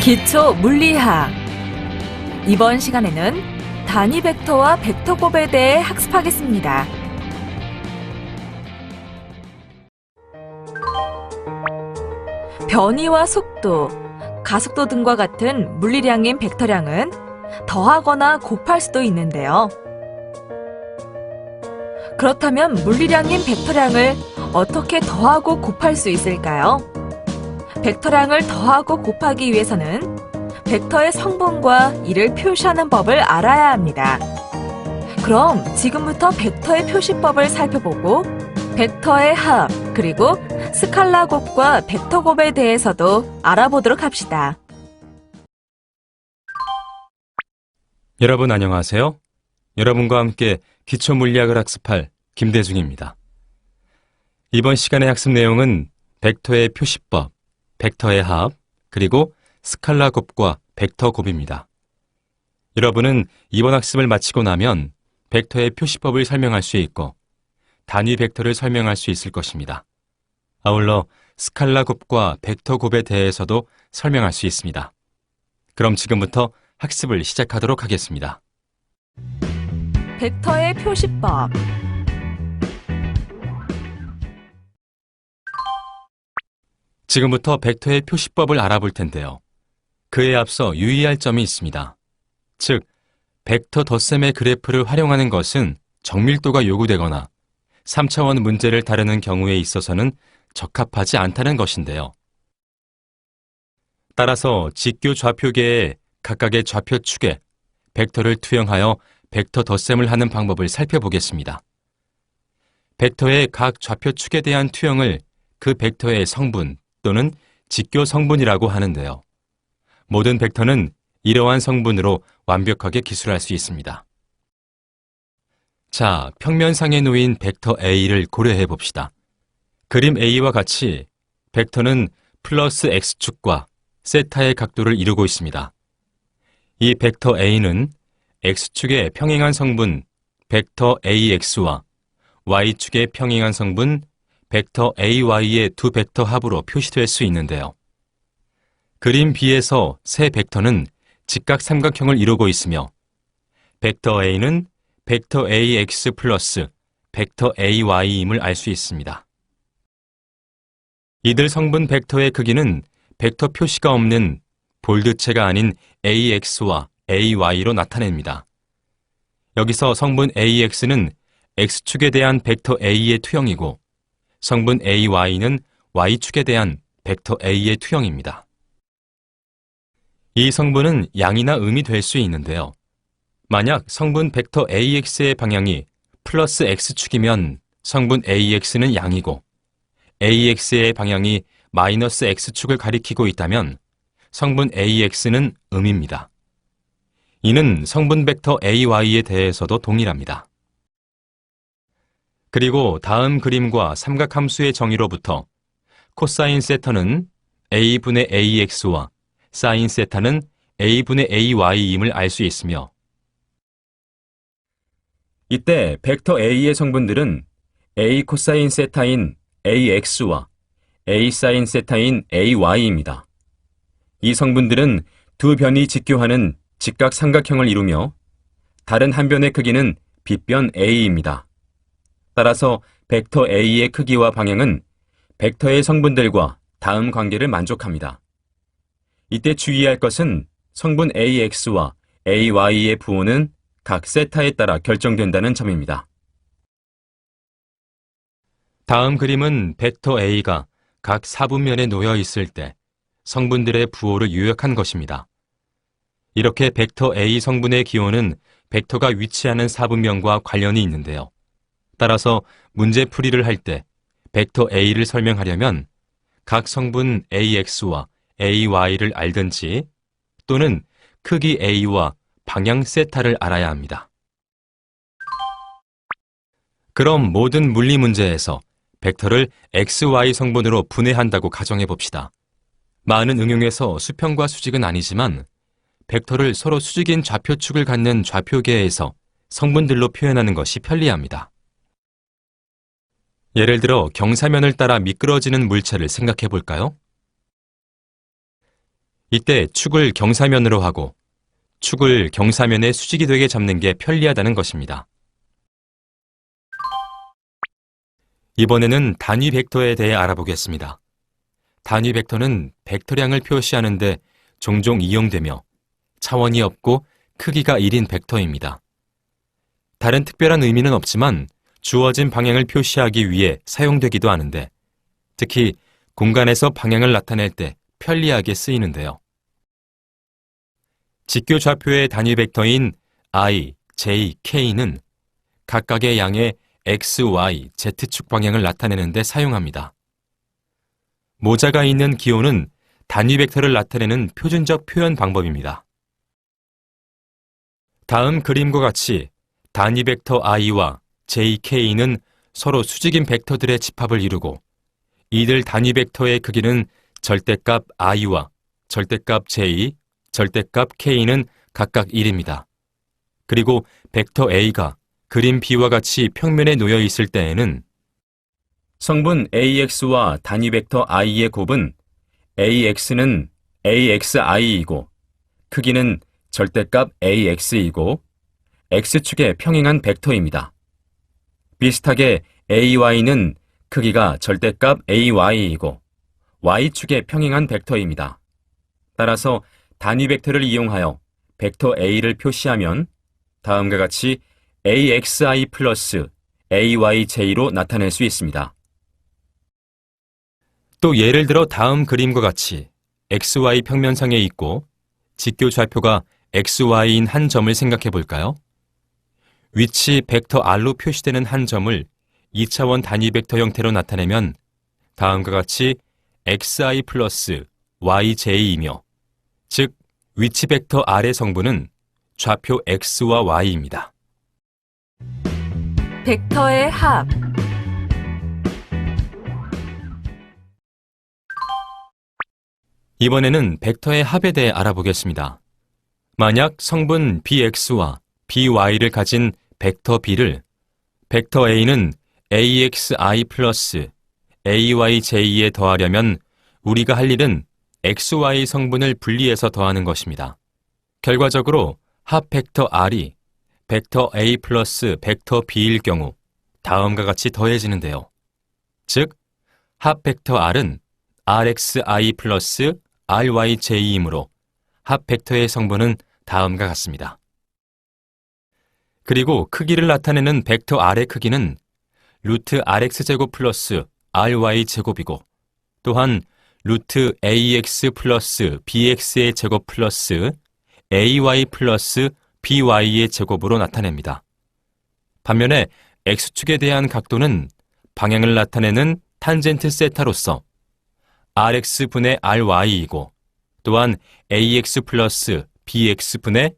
기초 물리학. 이번 시간에는 단위 벡터와 벡터 곱에 대해 학습하겠습니다. 변이와 속도, 가속도 등과 같은 물리량인 벡터량은 더하거나 곱할 수도 있는데요. 그렇다면 물리량인 벡터량을 어떻게 더하고 곱할 수 있을까요? 벡터량을 더하고 곱하기 위해서는 벡터의 성분과 이를 표시하는 법을 알아야 합니다. 그럼 지금부터 벡터의 표시법을 살펴보고 벡터의 합, 그리고 스칼라 곱과 벡터 곱에 대해서도 알아보도록 합시다. 여러분 안녕하세요. 여러분과 함께 기초 물리학을 학습할 김대중입니다. 이번 시간의 학습 내용은 벡터의 표시법, 벡터의 합, 그리고 스칼라 곱과 벡터 곱입니다. 여러분은 이번 학습을 마치고 나면 벡터의 표시법을 설명할 수 있고 단위 벡터를 설명할 수 있을 것입니다. 아울러 스칼라 곱과 벡터 곱에 대해서도 설명할 수 있습니다. 그럼 지금부터 학습을 시작하도록 하겠습니다. 벡터의 표시법. 지금부터 벡터의 표시법을 알아볼 텐데요. 그에 앞서 유의할 점이 있습니다. 즉, 벡터 덧셈의 그래프를 활용하는 것은 정밀도가 요구되거나 3차원 문제를 다루는 경우에 있어서는 적합하지 않다는 것인데요. 따라서 직교 좌표계의 각각의 좌표축에 벡터를 투영하여 벡터 덧셈을 하는 방법을 살펴보겠습니다. 벡터의 각 좌표축에 대한 투영을 그 벡터의 성분 또는 직교 성분이라고 하는데요. 모든 벡터는 이러한 성분으로 완벽하게 기술할 수 있습니다. 자, 평면상에 놓인 벡터 A를 고려해 봅시다. 그림 A와 같이 벡터는 플러스 X축과 세타의 각도를 이루고 있습니다. 이 벡터 A는 X축의 평행한 성분 벡터 AX와 Y축의 평행한 성분 벡터 AY의 두 벡터 합으로 표시될 수 있는데요. 그림 B에서 세 벡터는 직각 삼각형을 이루고 있으며 벡터 A는 벡터 AX 플러스 벡터 AY임을 알 수 있습니다. 이들 성분 벡터의 크기는 벡터 표시가 없는 볼드체가 아닌 AX와 AY로 나타냅니다. 여기서 성분 AX는 X축에 대한 벡터 A의 투영이고 성분 AY는 Y축에 대한 벡터 A의 투영입니다. 이 성분은 양이나 음이 될 수 있는데요. 만약 성분 벡터 AX의 방향이 플러스 X축이면 성분 AX는 양이고 AX의 방향이 마이너스 X축을 가리키고 있다면 성분 AX는 음입니다. 이는 성분 벡터 AY에 대해서도 동일합니다. 그리고 다음 그림과 삼각함수의 정의로부터 코사인 세타는 A분의 AX와 사인 세타는 A분의 AY임을 알 수 있으며 이때 벡터 A의 성분들은 A 코사인 세타인 AX와 A 사인 세타인 AY입니다. 이 성분들은 두 변이 직교하는 직각 삼각형을 이루며 다른 한 변의 크기는 빗변 A입니다. 따라서 벡터 A의 크기와 방향은 벡터의 성분들과 다음 관계를 만족합니다. 이때 주의할 것은 성분 AX와 AY의 부호는 각 세타에 따라 결정된다는 점입니다. 다음 그림은 벡터 A가 각 사분면에 놓여 있을 때 성분들의 부호를 요약한 것입니다. 이렇게 벡터 A 성분의 기호는 벡터가 위치하는 사분면과 관련이 있는데요. 따라서 문제풀이를 할 때 벡터 A를 설명하려면 각 성분 AX와 AY를 알든지 또는 크기 A와 방향 세타를 알아야 합니다. 그럼 모든 물리 문제에서 벡터를 XY 성분으로 분해한다고 가정해 봅시다. 많은 응용에서 수평과 수직은 아니지만 벡터를 서로 수직인 좌표축을 갖는 좌표계에서 성분들로 표현하는 것이 편리합니다. 예를 들어 경사면을 따라 미끄러지는 물체를 생각해 볼까요? 이때 축을 경사면으로 하고 축을 경사면에 수직이 되게 잡는 게 편리하다는 것입니다. 이번에는 단위 벡터에 대해 알아보겠습니다. 단위 벡터는 벡터량을 표시하는데 종종 이용되며 차원이 없고 크기가 1인 벡터입니다. 다른 특별한 의미는 없지만 주어진 방향을 표시하기 위해 사용되기도 하는데 특히 공간에서 방향을 나타낼 때 편리하게 쓰이는데요. 직교 좌표의 단위 벡터인 i, j, k는 각각의 양의 x, y, z축 방향을 나타내는 데 사용합니다. 모자가 있는 기호는 단위 벡터를 나타내는 표준적 표현 방법입니다. 다음 그림과 같이 단위 벡터 i와 jk는 서로 수직인 벡터들의 집합을 이루고 이들 단위 벡터의 크기는 절대값 i와 절대값 j, 절대값 k는 각각 1입니다. 그리고 벡터 a가 그림 B와 같이 평면에 놓여 있을 때에는 성분 AX와 단위 벡터 i의 곱은 AX는 AXI이고 크기는 절대값 AX이고 X축의 평행한 벡터입니다. 비슷하게 AY는 크기가 절대값 AY이고 Y축의 평행한 벡터입니다. 따라서 단위 벡터를 이용하여 벡터 A를 표시하면 다음과 같이 AXI 플러스 AYJ로 나타낼 수 있습니다. 또 예를 들어 다음 그림과 같이 XY 평면상에 있고 직교 좌표가 XY인 한 점을 생각해 볼까요? 위치 벡터 R로 표시되는 한 점을 2차원 단위 벡터 형태로 나타내면 다음과 같이 XI 플러스 YJ이며 즉 위치 벡터 R의 성분은 좌표 X와 Y입니다. 벡터의 합. 이번에는 벡터의 합에 대해 알아보겠습니다. 만약 성분 bx와 by를 가진 벡터 b를 벡터 a는 axi 플러스 ayj에 더하려면 우리가 할 일은 xy 성분을 분리해서 더하는 것입니다. 결과적으로 합 벡터 r이 벡터 a 플러스 벡터 b일 경우 다음과 같이 더해지는데요. 즉, 합 벡터 r은 rxi 플러스 ryj이므로 합 벡터의 성분은 다음과 같습니다. 그리고 크기를 나타내는 벡터 r의 크기는 루트 rx제곱 플러스 ry제곱이고 또한 루트 ax 플러스 bx의 제곱 플러스 ay 플러스 by의 제곱으로 나타냅니다. 반면에 x축에 대한 각도는 방향을 나타내는 탄젠트 세타로서 rx분의 ry이고 또한 ax 플러스 bx분의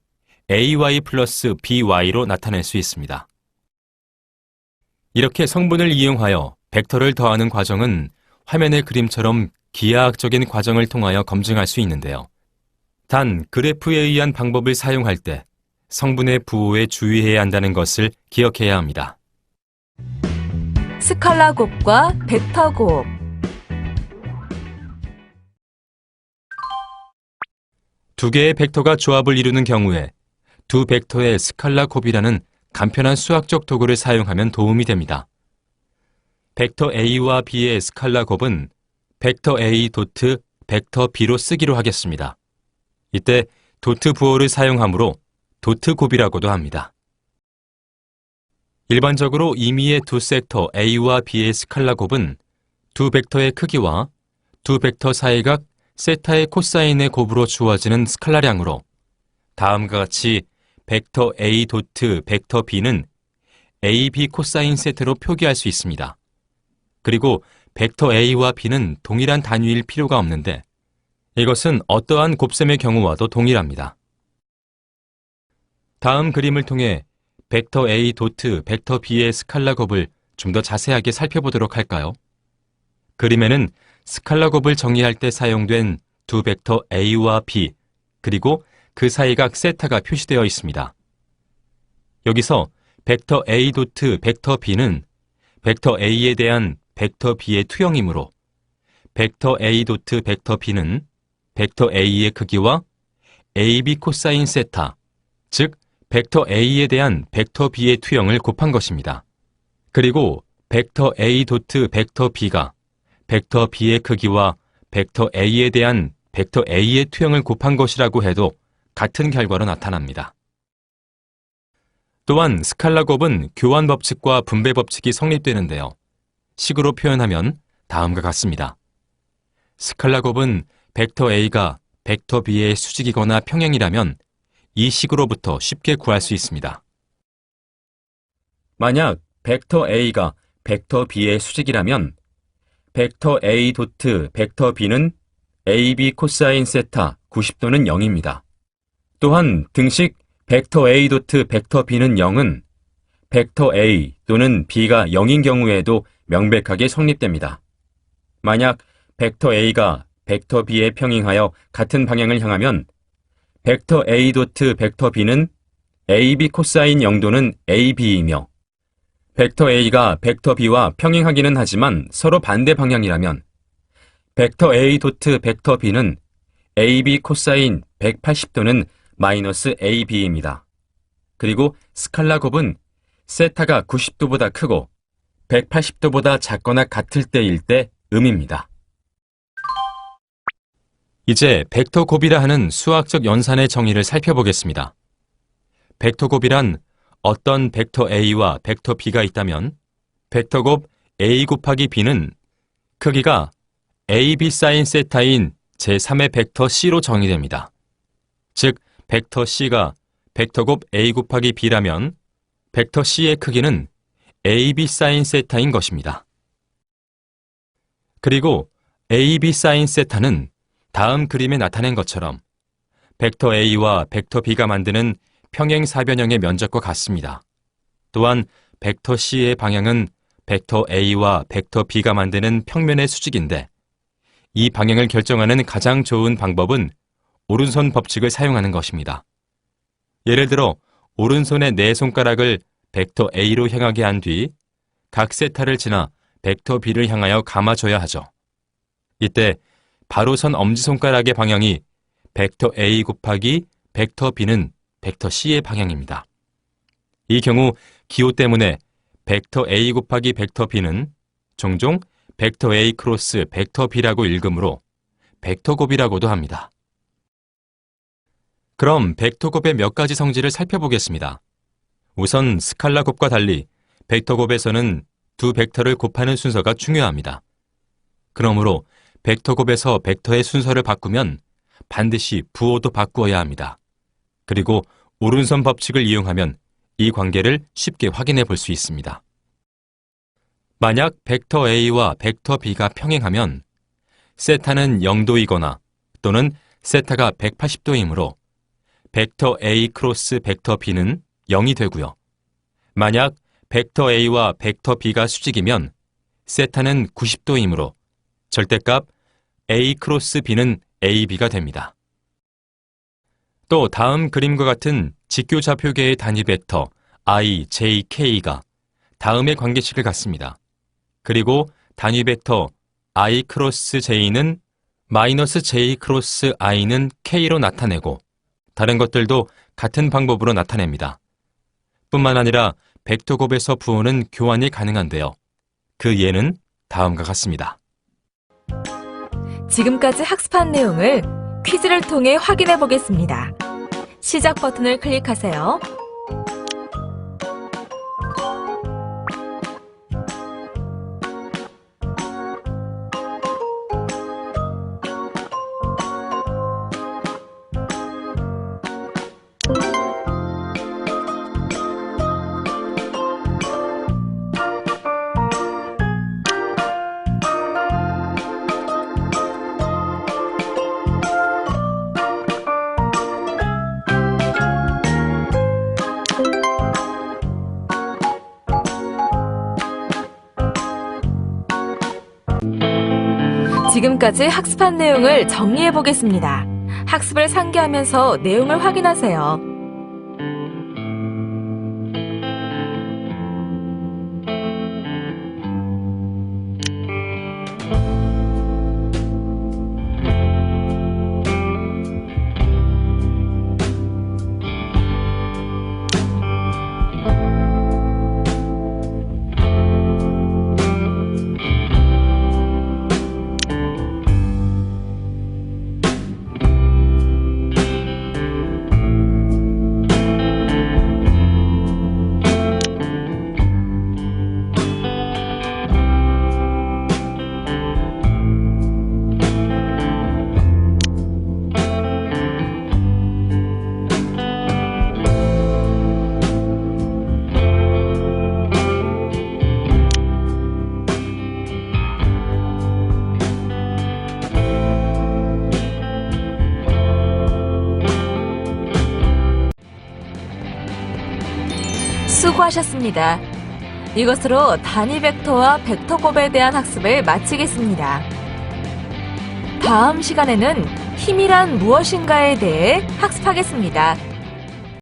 ay 플러스 by로 나타낼 수 있습니다. 이렇게 성분을 이용하여 벡터를 더하는 과정은 화면의 그림처럼 기하학적인 과정을 통하여 검증할 수 있는데요. 단 그래프에 의한 방법을 사용할 때 성분의 부호에 주의해야 한다는 것을 기억해야 합니다. 스칼라 곱과 벡터 곱. 두 개의 벡터가 조합을 이루는 경우에 두 벡터의 스칼라 곱이라는 간편한 수학적 도구를 사용하면 도움이 됩니다. 벡터 A와 B의 스칼라 곱은 벡터 A 도트 벡터 B로 쓰기로 하겠습니다. 이때 도트 부호를 사용하므로 도트 곱이라고도 합니다. 일반적으로 임의의 두 섹터 A와 B의 스칼라 곱은 두 벡터의 크기와 두 벡터 사이각 세타의 코사인의 곱으로 주어지는 스칼라량으로 다음과 같이 벡터 A 도트 벡터 B는 AB 코사인 세트로 표기할 수 있습니다. 그리고 벡터 A와 B는 동일한 단위일 필요가 없는데 이것은 어떠한 곱셈의 경우와도 동일합니다. 다음 그림을 통해 벡터 A 도트 벡터 B의 스칼라 곱을 좀 더 자세하게 살펴보도록 할까요? 그림에는 스칼라 곱을 정의할 때 사용된 두 벡터 A와 B 그리고 그 사이각 세타가 표시되어 있습니다. 여기서 벡터 A 도트 벡터 B는 벡터 A에 대한 벡터 B의 투영이므로 벡터 A 도트 벡터 B는 벡터 A의 크기와 AB 코사인 세타, 즉 벡터 A에 대한 벡터 B의 투영을 곱한 것입니다. 그리고 벡터 A 도트 벡터 B가 벡터 B의 크기와 벡터 A에 대한 벡터 A의 투영을 곱한 것이라고 해도 같은 결과로 나타납니다. 또한 스칼라 곱은 교환 법칙과 분배 법칙이 성립되는데요. 식으로 표현하면 다음과 같습니다. 스칼라 곱은 벡터 A가 벡터 B의 수직이거나 평행이라면 이 식으로부터 쉽게 구할 수 있습니다. 만약 벡터 A가 벡터 B의 수직이라면 벡터 A 도트 벡터 B는 AB 코사인 세타 90도는 0입니다. 또한 등식 벡터 A 도트 벡터 B는 0은 벡터 A 또는 B가 0인 경우에도 명백하게 성립됩니다. 만약 벡터 A가 벡터 B에 평행하여 같은 방향을 향하면 벡터 A 도트 벡터 B는 AB 코사인 0도는 AB이며 벡터 A가 벡터 B와 평행하기는 하지만 서로 반대 방향이라면 벡터 A 도트 벡터 B는 AB 코사인 180도는 마이너스 AB입니다. 그리고 스칼라 곱은 세타가 90도보다 크고 180도보다 작거나 같을 때일 때 음입니다. 이제 벡터 곱이라 하는 수학적 연산의 정의를 살펴보겠습니다. 벡터 곱이란 어떤 벡터 A와 벡터 B가 있다면 벡터 곱 A 곱하기 B는 크기가 AB 사인 세타인 제3의 벡터 C로 정의됩니다. 즉, 벡터 C가 벡터 곱 A 곱하기 B라면 벡터 C의 크기는 AB 사인 세타인 것입니다. 그리고 AB 사인 세타는 다음 그림에 나타낸 것처럼 벡터 A와 벡터 B가 만드는 평행사변형의 면적과 같습니다. 또한 벡터 C의 방향은 벡터 A와 벡터 B가 만드는 평면의 수직인데 이 방향을 결정하는 가장 좋은 방법은 오른손 법칙을 사용하는 것입니다. 예를 들어 오른손의 네 손가락을 벡터 A로 향하게 한 뒤 각 세타를 지나 벡터 B를 향하여 감아줘야 하죠. 이때 바로 선 엄지손가락의 방향이 벡터 A 곱하기 벡터 B는 벡터 C의 방향입니다. 이 경우 기호 때문에 벡터 A 곱하기 벡터 B는 종종 벡터 A 크로스 벡터 B라고 읽으므로 벡터 곱이라고도 합니다. 그럼 벡터 곱의 몇 가지 성질을 살펴보겠습니다. 우선 스칼라 곱과 달리 벡터 곱에서는 두 벡터를 곱하는 순서가 중요합니다. 그러므로 벡터 곱에서 벡터의 순서를 바꾸면 반드시 부호도 바꾸어야 합니다. 그리고 오른손 법칙을 이용하면 이 관계를 쉽게 확인해 볼 수 있습니다. 만약 벡터 A와 벡터 B가 평행하면 세타는 0도이거나 또는 세타가 180도이므로 벡터 A 크로스 벡터 B는 0이 되고요. 만약 벡터 A와 벡터 B가 수직이면 세타는 90도이므로 절대값 A 크로스 B는 AB가 됩니다. 또 다음 그림과 같은 직교좌표계의 단위 벡터 I, J, K가 다음의 관계식을 갖습니다. 그리고 단위 벡터 I 크로스 J는 마이너스 J 크로스 I는 K로 나타내고 다른 것들도 같은 방법으로 나타냅니다. 뿐만 아니라 벡터 곱에서 부호는 교환이 가능한데요. 그 예는 다음과 같습니다. 지금까지 학습한 내용을 퀴즈를 통해 확인해 보겠습니다. 시작 버튼을 클릭하세요. 지금까지 학습한 내용을 정리해 보겠습니다. 학습을 상기하면서 내용을 확인하세요. 수고하셨습니다. 이것으로 단위 벡터와 벡터 곱에 대한 학습을 마치겠습니다. 다음 시간에는 힘이란 무엇인가에 대해 학습하겠습니다.